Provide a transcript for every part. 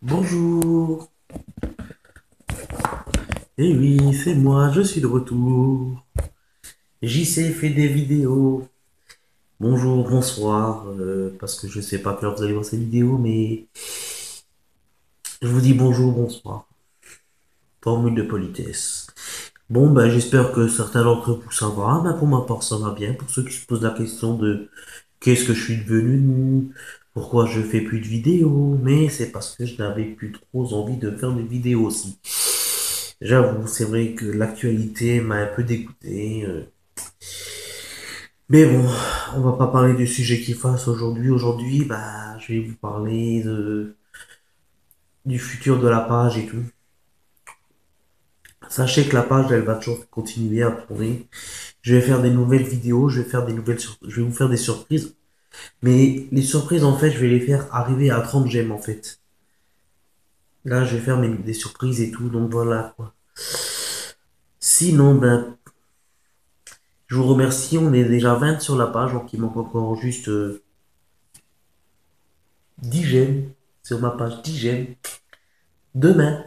Bonjour. Eh oui, c'est moi, je suis de retour. JC fait des vidéos. Bonjour, bonsoir, parce que je sais pas que l'heure vous allez voir cette vidéo, mais je vous dis bonjour, bonsoir. Formule de politesse. Bon, ben j'espère que certains d'entre vous ça va. Ben, pour ma part, ça va bien. Pour ceux qui se posent la question de qu'est-ce que je suis devenu, pourquoi je fais plus de vidéos, mais c'est parce que je n'avais plus trop envie de faire des vidéos aussi. J'avoue, c'est vrai que l'actualité m'a un peu dégoûté. Mais bon, on va pas parler du sujet qui fasse aujourd'hui. Aujourd'hui, bah, je vais vous parler du futur de la page et tout. Sachez que la page, elle va toujours continuer à tourner. Je vais faire des nouvelles vidéos, je vais faire des je vais vous faire des surprises. Mais les surprises, en fait, je vais les faire arriver à 30 gemmes, en fait. Là, je vais faire des surprises et tout, donc voilà, quoi. Sinon, ben, je vous remercie. On est déjà 20 sur la page, donc il manque encore juste 10 gemmes sur ma page, 10 gemmes. Demain,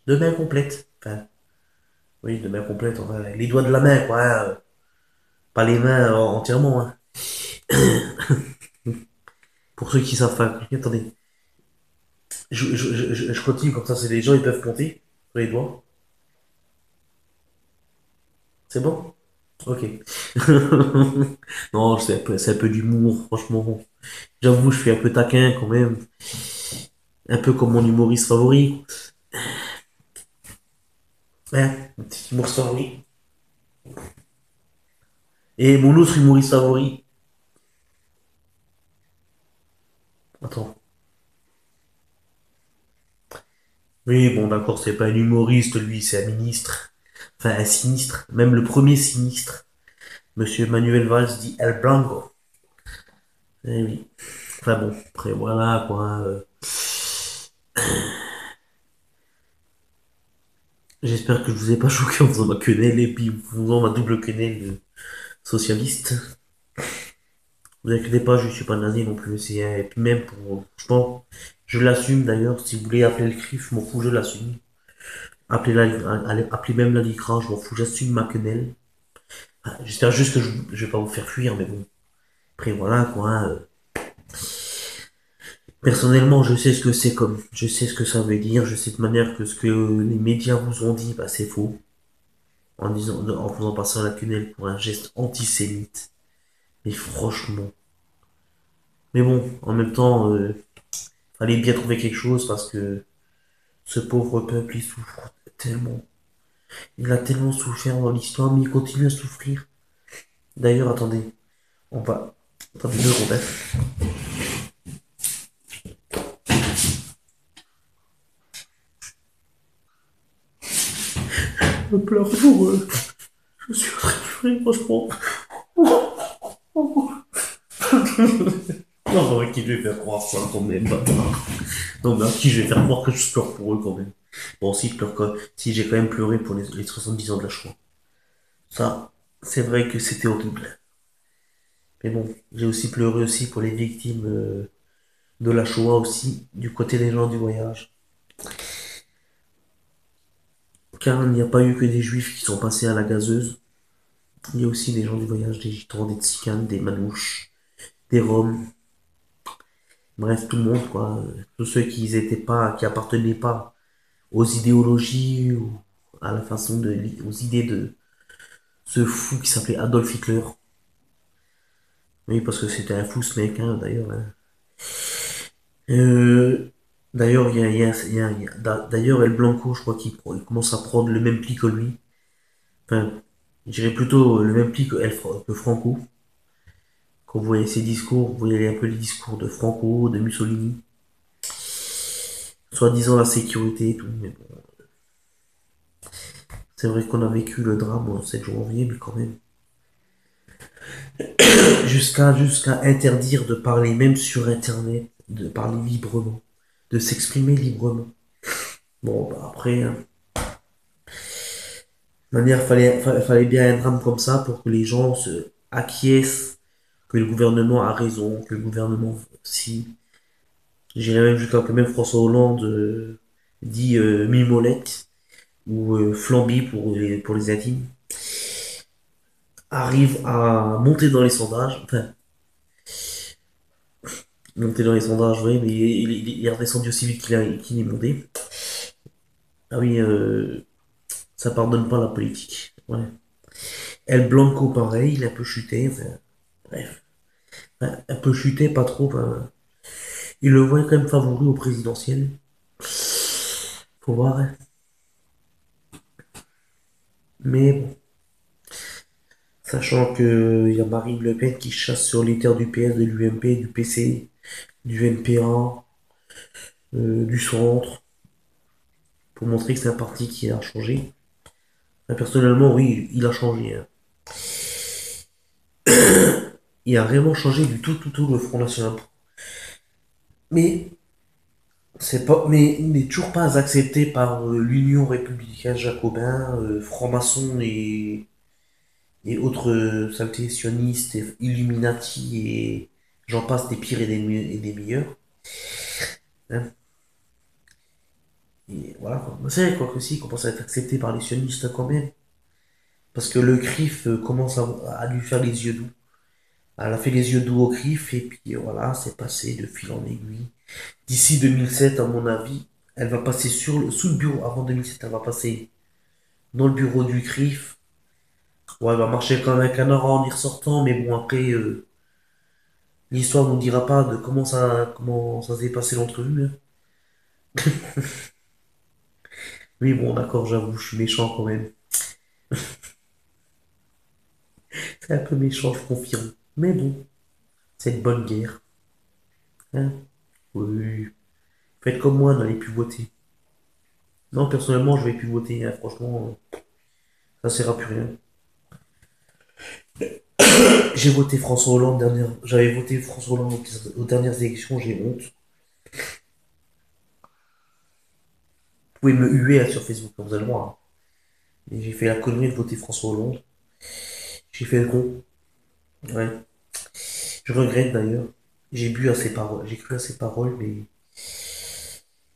demain complète. Enfin, oui, de main complète, enfin, les doigts de la main, quoi, hein, pas les mains entièrement, hein. Pour ceux qui savent pas, attendez, je continue comme ça, c'est les gens, ils peuvent compter sur les doigts. C'est bon? Ok. Non, c'est un peu d'humour, franchement. J'avoue, je suis un peu taquin quand même. Un peu comme mon humoriste favori. Hein, mon petit humoriste favori. Et mon autre humoriste favori. Attends. Oui, bon, d'accord, c'est pas un humoriste, lui, c'est un ministre. Enfin, un sinistre. Même le premier sinistre. Monsieur Manuel Valls dit El Blanco. Eh oui. Enfin bon, après voilà quoi. J'espère que je vous ai pas choqué en faisant ma quenelle et puis en faisant ma double quenelle socialiste. Vous inquiétez pas, je suis pas nazi non plus. Et puis même pour. Je pense, je l'assume d'ailleurs. Si vous voulez appeler le CRIF, je m'en fous, je l'assume. Appelez même la LICRA, je m'en fous, j'assume ma quenelle. J'espère juste que je vais pas vous faire fuir, mais bon. Après voilà quoi. Personnellement, je sais ce que c'est comme, je sais ce que ça veut dire, je sais de manière que ce que les médias vous ont dit, bah, c'est faux. En faisant passer la quenelle pour un geste antisémite. Mais franchement. Mais bon, en même temps, fallait bien trouver quelque chose parce que ce pauvre peuple, il souffre tellement. Il a tellement souffert dans l'histoire, mais il continue à souffrir. D'ailleurs, attendez, on va, attendez 2 secondes, hein. Je pleure pour eux. Je suis en train de pleurer, franchement. Non, mais qui je vais faire croire ça quand même, bâtard. Non, mais à qui je vais faire croire que je pleure pour eux quand même. Bon, si, si j'ai quand même pleuré pour les 70 ans de la Shoah. Ça, c'est vrai que c'était horrible. Mais bon, j'ai aussi pleuré aussi pour les victimes de la Shoah aussi, du côté des gens du voyage. Car il n'y a pas eu que des juifs qui sont passés à la gazeuse. Il y a aussi des gens du voyage, des gitans, des tziganes, des manouches, des roms. Bref, tout le monde, quoi. Tous ceux qui étaient pas, qui appartenaient pas aux idéologies ou à la façon aux idées de ce fou qui s'appelait Adolf Hitler. Oui, parce que c'était un fou ce mec, hein, d'ailleurs, hein. Euh, d'ailleurs, d'ailleurs, El Blanco, je crois il commence à prendre le même pli que lui. Enfin, je dirais plutôt le même pli que Franco. Quand vous voyez ses discours, vous voyez un peu les discours de Franco, de Mussolini. Soi-disant la sécurité et tout, mais bon. C'est vrai qu'on a vécu le drame le 7 janvier, mais quand même. Jusqu'à interdire de parler, même sur Internet, de parler librement, de s'exprimer librement. Bon, bah après, hein, de manière, fallait bien un drame comme ça pour que les gens se acquiescent que le gouvernement a raison, que le gouvernement si. J'irais même jusqu'à que même François Hollande dit mimolette ou Flamby pour les intimes, arrive à monter dans les sondages, enfin, monter dans les sondages, oui, mais il est redescendu aussi vite qu'il est monté. Ah oui, ça pardonne pas la politique. Ouais. El Blanco, pareil, il a un peu chuté, enfin, bref. Enfin, un peu chuté, pas trop. Enfin, il le voit quand même favori au présidentiel. Faut voir, hein. Mais bon, sachant que il y a Marine Le Pen qui chasse sur les terres du PS, de l'UMP, du PC, du NPA, du centre, pour montrer que c'est un parti qui a changé. Enfin, personnellement, oui, il a changé, hein. Il a vraiment changé du tout le Front National. Mais c'est pas, mais toujours pas accepté par l'Union républicaine jacobin, francs-maçons et autres saletés sionistes, et Illuminati et j'en passe des pires et des meilleurs. Hein. Et voilà, quoi. C'est quoi que si, il commence à être accepté par les sionistes quand même. Parce que le CRIF commence à lui faire les yeux doux. Elle a fait les yeux doux au CRIF et puis voilà, c'est passé de fil en aiguille. D'ici 2007, à mon avis, elle va passer sous le bureau. Avant 2007, elle va passer dans le bureau du CRIF. Ouais, elle va marcher comme un canard en y ressortant, mais bon, après, l'histoire ne nous dira pas de comment ça s'est passé l'entrevue, hein. Oui, bon, d'accord, j'avoue, je suis méchant quand même. C'est un peu méchant, je confirme. Mais bon, c'est une bonne guerre, hein. Oui. Faites comme moi, n'allez plus voter. Non, personnellement, je vais plus voter, hein. Franchement, ça sert à plus rien. J'ai voté François Hollande j'avais voté François Hollande aux dernières élections, j'ai honte. Vous pouvez me huer hein, sur Facebook, vous avez le droit, hein. Et j'ai fait la connerie de voter François Hollande. J'ai fait le con. Ouais. Je regrette d'ailleurs. J'ai bu à ses paroles, j'ai cru à ses paroles, mais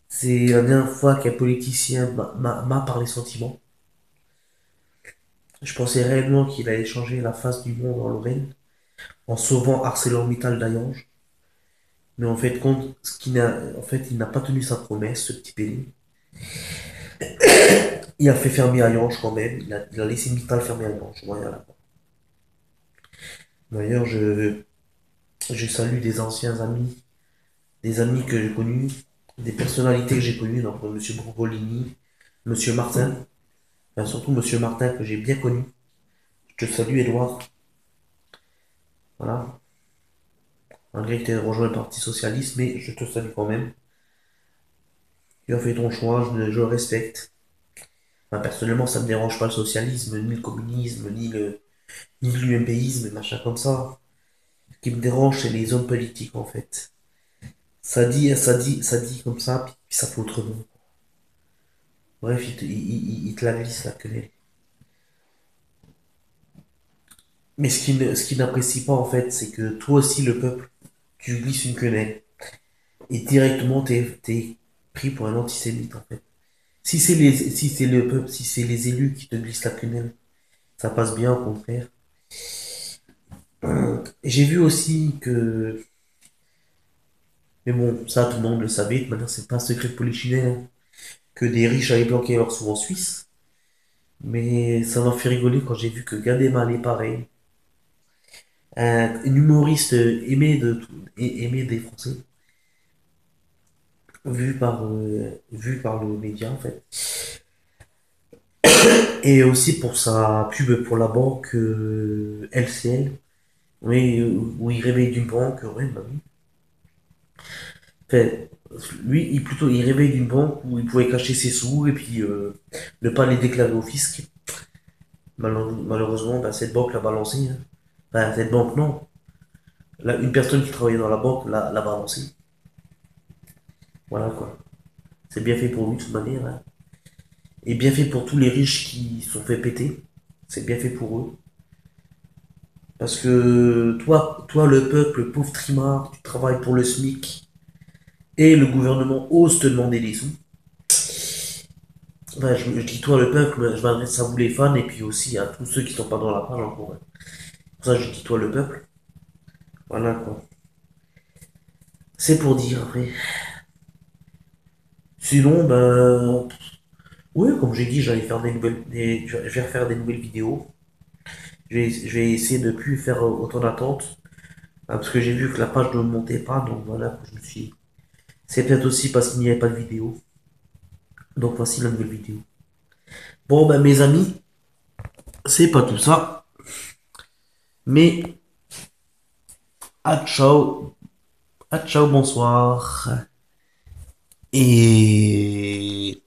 c'est la dernière fois qu'un politicien m'a parlé sentiment. Je pensais réellement qu'il allait changer la face du monde en Lorraine en sauvant ArcelorMittal d'Ayange. Mais en fait, en fait, il n'a pas tenu sa promesse, ce petit pédé. Il a fait fermer Ayange quand même. Il a laissé Mittal fermer Ayange. Voilà. D'ailleurs, je salue des amis que j'ai connus, des personnalités que j'ai connues, donc Monsieur Brogolini, Monsieur Martin, enfin, surtout Monsieur Martin que j'ai bien connu. Je te salue, Edouard. Voilà. Malgré que tu aies rejoint le Parti Socialiste, mais je te salue quand même. Tu as fait ton choix, je le respecte. Enfin, personnellement, ça me dérange pas le socialisme, ni le communisme, ni l'UMPisme, machin comme ça. Ce qui me dérange, c'est les hommes politiques, en fait. Ça dit comme ça, puis ça fait autrement. Bref, il te la glisse, la quenelle. Mais ce qu'il n'apprécie pas, en fait, c'est que toi aussi, le peuple, tu glisses une quenelle. Et directement, t'es pris pour un antisémite, en fait. Si c'est le peuple, si c'est les élus qui te glissent la quenelle, ça passe bien, au contraire. J'ai vu aussi que, mais bon, ça tout le monde le savait, maintenant c'est pas un secret de polichinelle, hein, que des riches avaient planqué leurs sous en Suisse. Mais ça m'a fait rigoler quand j'ai vu que Gad Elmaleh, pareil, un humoriste aimé des Français, vu par le média en fait, et aussi pour sa pub pour la banque LCL, oui, où il rêvait d'une banque, ouais, bah oui. Enfin, lui, il rêvait d'une banque où il pouvait cacher ses sous et puis ne pas les déclarer au fisc. Malheureusement, bah, cette banque l'a balancé, hein. Enfin, cette banque, non. Une personne qui travaillait dans la banque l'a balancé. Voilà quoi. C'est bien fait pour lui de toute manière, hein. Et bien fait pour tous les riches qui se sont fait péter. C'est bien fait pour eux. Parce que toi, le peuple, pauvre trimard, tu travailles pour le SMIC. et le gouvernement ose te demander des sous, ben, je dis toi le peuple, je m'adresse à vous les fans et puis aussi à tous ceux qui sont pas dans la page encore. Pour ça, je dis toi le peuple. Voilà quoi. C'est pour dire après. Sinon, ben, oui, comme j'ai dit, j'allais faire des nouvelles, je vais refaire des nouvelles vidéos. Je vais essayer de plus faire autant d'attentes. Parce que j'ai vu que la page ne montait pas, donc voilà, je me suis dit, c'est peut-être aussi parce qu'il n'y avait pas de vidéo. Donc voici la nouvelle vidéo. Bon, ben mes amis, c'est pas tout ça. Mais à ciao, bonsoir. Et